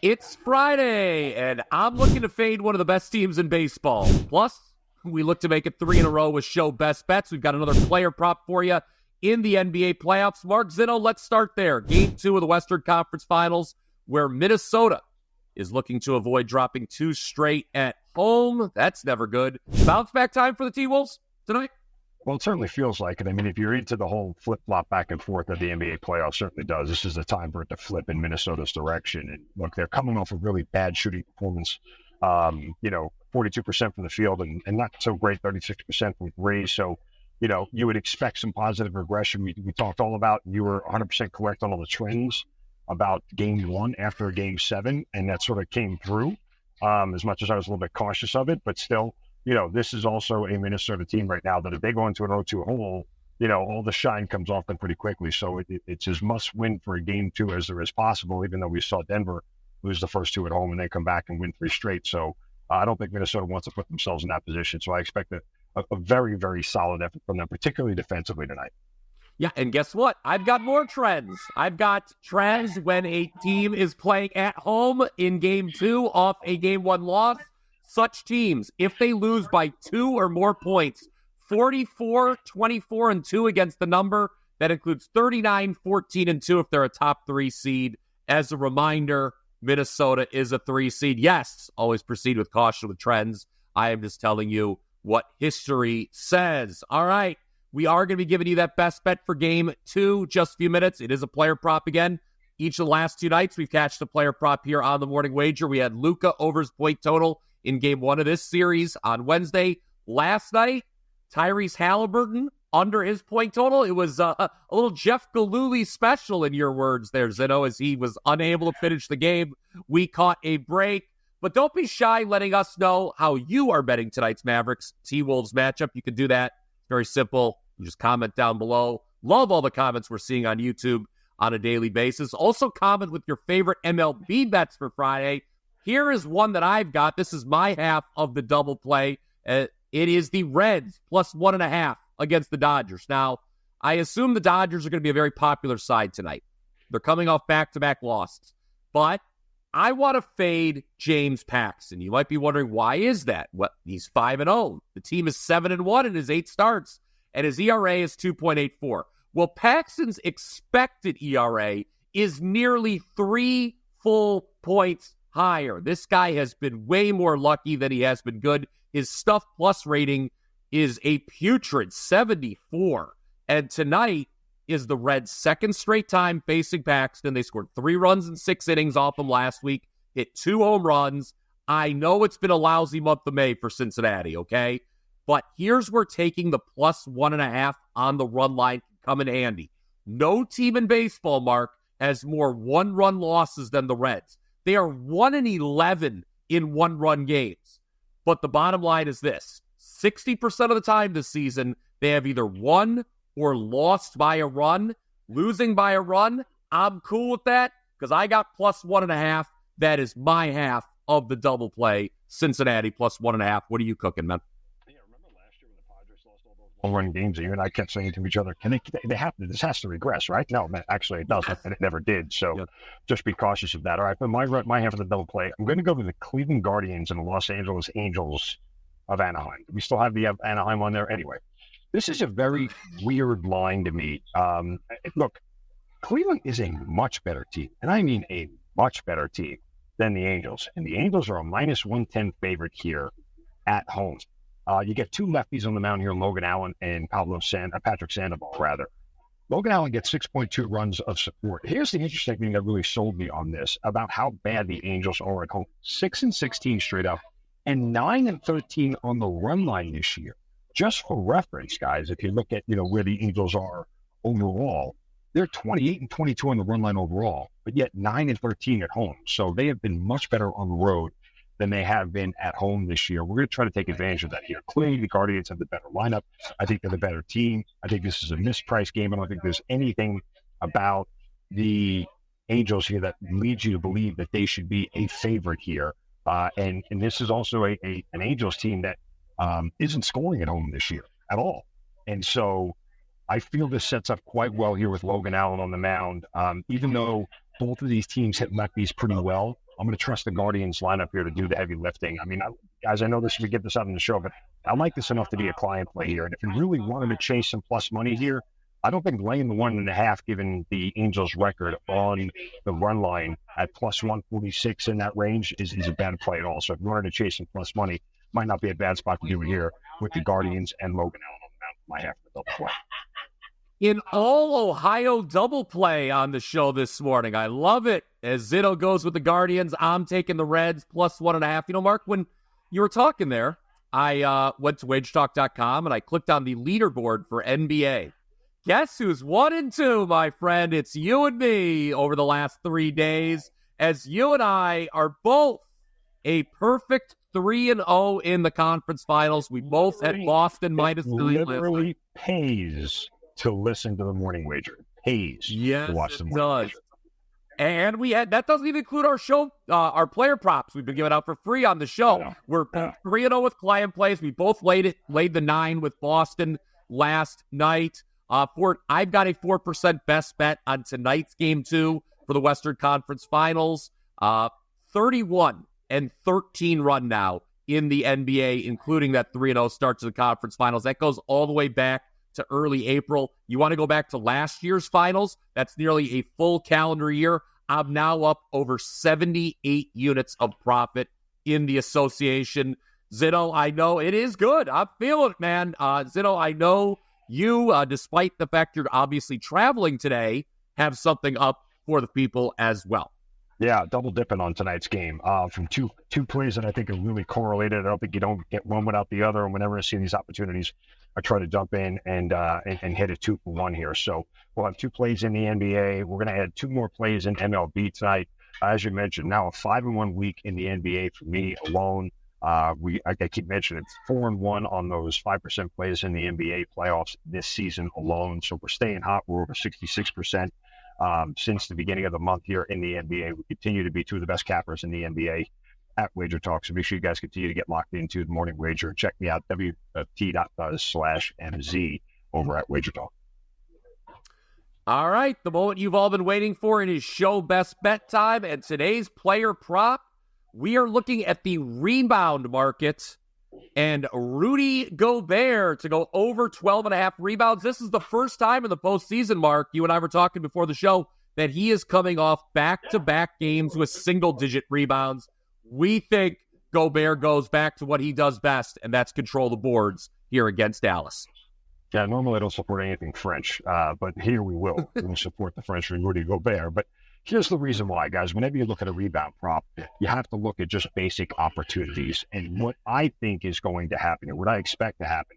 It's Friday, and I'm looking to fade one of the best teams in baseball. Plus, we look to make it 3 in a row with show best bets. We've got another player prop for you in the NBA playoffs. Mark Zinno, let's start there. Game 2 of the Western Conference Finals, where Minnesota is looking to avoid dropping 2 straight at home. That's never good. Bounce back time for the T-Wolves tonight? Well, it certainly feels like it. I mean, if you're into the whole flip-flop back and forth that the NBA playoffs certainly does, this is the time for it to flip in Minnesota's direction. And look, they're coming off a really bad shooting performance, 42% from the field and not so great, 36% from three. So, you would expect some positive regression. We talked all about, you were 100% correct on all the trends about game 1 after game 7, and that sort of came through, as much as I was a little bit cautious of it, but still, this is also a Minnesota team right now that if they go into an 0-2 hole, all the shine comes off them pretty quickly. So it's as must win for a game 2 as there is possible, even though we saw Denver lose the first 2 at home and then come back and win 3 straight. So I don't think Minnesota wants to put themselves in that position. So I expect a very, very solid effort from them, particularly defensively tonight. Yeah, and guess what? I've got more trends. I've got trends when a team is playing at home in game 2 off a game 1 loss. Such teams, if they lose by 2 or more points, 44, 24, and 2 against the number. That includes 39, 14, and 2 if they're a top 3 seed. As a reminder, Minnesota is a 3 seed. Yes, always proceed with caution with trends. I am just telling you what history says. All right, we are going to be giving you that best bet for game 2, just a few minutes. It is a player prop again. Each of the last 2 nights, we've cashed a player prop here on the Morning Wager. We had Luka over his point total in game 1 of this series on Wednesday. Last night, Tyrese Halliburton under his point total. It was a little Jeff Galooly special, in your words there, Zinno, as he was unable to finish the game. We caught a break. But don't be shy letting us know how you are betting tonight's Mavericks T-Wolves matchup. You can do that. It's very simple. You just comment down below. Love all the comments we're seeing on YouTube on a daily basis. Also comment with your favorite MLB bets for Friday. Here is one that I've got. This is my half of the double play. It is the Reds plus 1.5 against the Dodgers. Now, I assume the Dodgers are going to be a very popular side tonight. They're coming off back-to-back losses. But I want to fade James Paxton. You might be wondering, why is that? Well, he's 5-0. The team is 7-1 in his 8 starts, and his ERA is 2.84. Well, Paxton's expected ERA is nearly 3 full points higher. This guy has been way more lucky than he has been good. His stuff plus rating is a putrid 74. And tonight is the Reds' second straight time facing Paxton. They scored 3 runs in 6 innings off him last week, hit 2 home runs. I know it's been a lousy month of May for Cincinnati, okay? But here's where taking the plus 1.5 on the run line can come in handy. No team in baseball, Mark, has more 1-run losses than the Reds. They are 1-11 in 1-run games. But the bottom line is this. 60% of the time this season, they have either won or lost by a run. Losing by a run, I'm cool with that because I got plus 1.5. That is my half of the double play. Cincinnati plus 1.5. What are you cooking, man? Yeah, remember last year when the Padres lost all those one-run games, and you and I kept saying to each other, they have to, this has to regress, right? No, actually it doesn't, and it never did. So just be cautious of that. All right, but my half of the double play, I'm going to go to the Cleveland Guardians and the Los Angeles Angels of Anaheim. We still have the Anaheim on there anyway. This is a very weird line to me. Look, Cleveland is a much better team, and I mean a much better team than the Angels. And the Angels are a minus 110 favorite here at home. You get 2 lefties on the mound here, Logan Allen and Patrick Sandoval, rather. Logan Allen gets 6.2 runs of support. Here's the interesting thing that really sold me on this about how bad the Angels are at home. 6-16 straight up and 9-13 on the run line this year. Just for reference, guys, if you look at, where the Angels are overall, they're 28-22 on the run line overall, but yet 9-13 at home. So they have been much better on the road than they have been at home this year. We're going to try to take advantage of that here. Clearly, the Guardians have the better lineup. I think they're the better team. I think this is a mispriced game. I don't think there's anything about the Angels here that leads you to believe that they should be a favorite here. And this is also an Angels team that isn't scoring at home this year at all. And so I feel this sets up quite well here with Logan Allen on the mound. Even though both of these teams hit lefties pretty well, I'm going to trust the Guardians lineup here to do the heavy lifting. I mean, guys, I know we get this out in the show, but I like this enough to be a client play here. And if you really wanted to chase some plus money here, I don't think laying the 1.5, given the Angels' record on the run line at plus 146 in that range is a bad play at all. So if you wanted to chase some plus money, might not be a bad spot to do it here with the Guardians and Logan Allen on the mound. My half of the double play. In all Ohio double play on the show this morning. I love it. As Zinno goes with the Guardians, I'm taking the Reds plus 1.5. You know, Mark, when you were talking there, I went to WagerTalk.com and I clicked on the leaderboard for NBA. Guess who's 1 and 2, my friend? It's you and me over the last 3 days, as you and I are both a perfect 3-0 in the conference finals. We both had Boston minus 3. Literally pays to listen to the morning wager. Pays to watch the morning wager. And that doesn't even include our show, our player props we've been giving out for free on the show. We're 3-0 with client plays. We both laid the 9 with Boston last night. I've got a 4% best bet on tonight's game 2 for the Western Conference Finals. 31-13 run now in the NBA, including that 3-0 start to the conference finals. That goes all the way back to early April. You want to go back to last year's finals? That's nearly a full calendar year. I'm now up over 78 units of profit in the association. Zinno, I know it is good. I'm feeling it, man. Zinno, I know you, despite the fact you're obviously traveling today, have something up for the people as well. Yeah, double dipping on tonight's game from two plays that I think are really correlated. I don't think you don't get one without the other. And whenever I see these opportunities, I try to jump in and hit a 2-for-1 here. So we'll have 2 plays in the NBA. We're going to add 2 more plays in MLB tonight. As you mentioned, now a 5-1 week in the NBA for me alone. I keep mentioning it's 4-1 on those 5% plays in the NBA playoffs this season alone. So we're staying hot. We're over 66%. Since the beginning of the month here in the NBA. We continue to be 2 of the best cappers in the NBA at WagerTalk. So make sure you guys continue to get locked into the morning wager. Check me out, WFT.buzz/MZ over at WagerTalk. All right, the moment you've all been waiting for, it is show best bet time. And today's player prop, we are looking at the rebound market and Rudy Gobert to go over 12.5 rebounds. This is the first time in the postseason, Mark, you and I were talking before the show, that he is coming off back-to-back games with single-digit rebounds. We think Gobert goes back to what he does best, and that's control the boards here against Dallas. Yeah, normally I don't support anything French, but here we will. We'll support the French and Rudy Gobert. But here's the reason why, guys. Whenever you look at a rebound prop, you have to look at just basic opportunities. And what I think is going to happen, or what I expect to happen,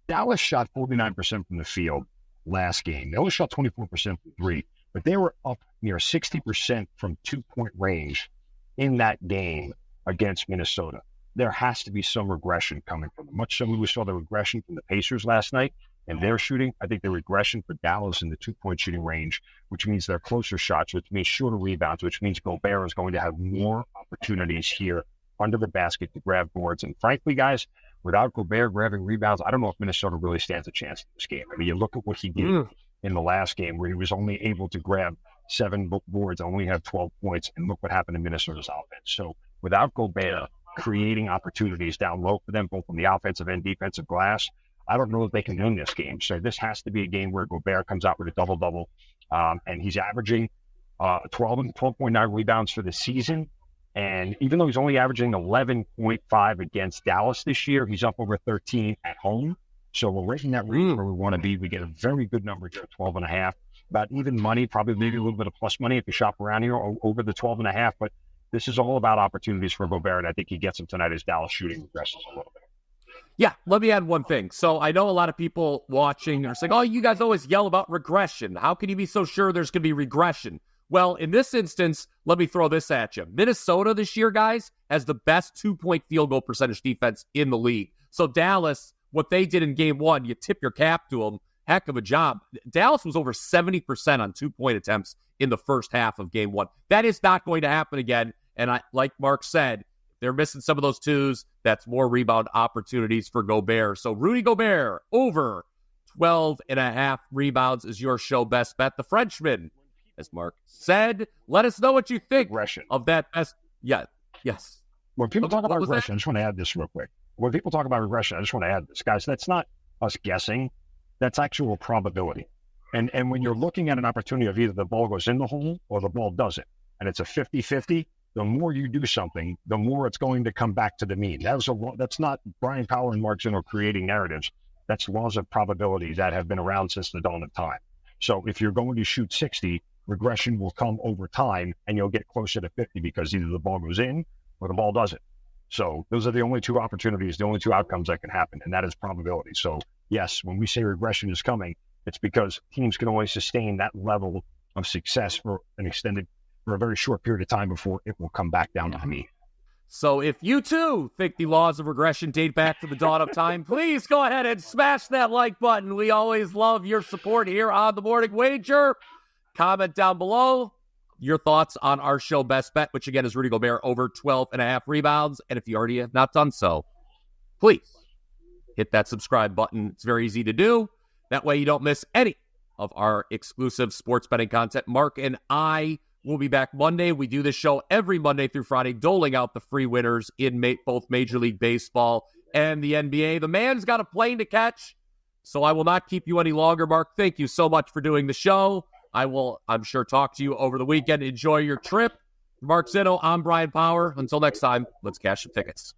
Dallas shot 49% from the field last game. They only shot 24% from 3, but they were up near 60% from 2-point range in that game against Minnesota. There has to be some regression coming from them. Much similar, we saw the regression from the Pacers last night and their shooting. I think the regression for Dallas in the 2-point shooting range, which means they're closer shots, which means shorter rebounds, which means Gobert is going to have more opportunities here under the basket to grab boards. And frankly, guys, without Gobert grabbing rebounds, I don't know if Minnesota really stands a chance in this game. I mean, you look at what he did in the last game where he was only able to grab 7 boards, only have 12 points, and look what happened in Minnesota's offense. So without Gobert creating opportunities down low for them, both on the offensive and defensive glass, I don't know if they can win this game. So this has to be a game where Gobert comes out with a double-double, and he's averaging 12.9 rebounds for the season. And even though he's only averaging 11.5 against Dallas this year, he's up over 13 at home. So we're right in that range where we want to be. We get a very good number here at 12.5. About even money, probably maybe a little bit of plus money if you shop around here over the 12.5. But this is all about opportunities for Gobert, and I think he gets them tonight as Dallas shooting regresses a little bit. Yeah, let me add one thing. So I know a lot of people watching are saying, oh, you guys always yell about regression. How can you be so sure there's going to be regression? Well, in this instance, let me throw this at you. Minnesota this year, guys, has the best 2-point field goal percentage defense in the league. So Dallas, what they did in game 1, you tip your cap to them. Heck of a job. Dallas was over 70% on 2-point attempts in the first half of game 1. That is not going to happen again. And like Mark said, they're missing some of those twos. That's more rebound opportunities for Gobert. So Rudy Gobert over 12.5 rebounds is your show best bet. The Frenchman, as Mark said, let us know what you think of that best. Yeah. Yes. When people talk about regression, I just want to add this real quick. When people talk about regression, I just want to add this, guys. That's not us guessing. That's actual probability. And when you're looking at an opportunity of either the ball goes in the hole or the ball doesn't, and it's a 50-50, the more you do something, the more it's going to come back to the mean. That's not Bryan Power and Mark Zinno creating narratives. That's laws of probability that have been around since the dawn of time. So if you're going to shoot 60, regression will come over time, and you'll get closer to 50 because either the ball goes in or the ball doesn't. So those are the only two opportunities, the only two outcomes that can happen, and that is probability. So yes, when we say regression is coming, it's because teams can only sustain that level of success for a very short period of time before it will come back down to the mean. So if you too think the laws of regression date back to the dawn of time, please go ahead and smash that like button. We always love your support here on The Morning Wager. Comment down below your thoughts on our show Best Bet, which again is Rudy Gobert over 12.5 rebounds. And if you already have not done so, please hit that subscribe button. It's very easy to do. That way you don't miss any of our exclusive sports betting content. Mark and I will be back Monday. We do this show every Monday through Friday, doling out the free winners in both Major League Baseball and the NBA. The man's got a plane to catch, so I will not keep you any longer, Mark. Thank you so much for doing the show. I will, I'm sure, talk to you over the weekend. Enjoy your trip. Mark Zinno, I'm Bryan Power. Until next time, let's cash some tickets.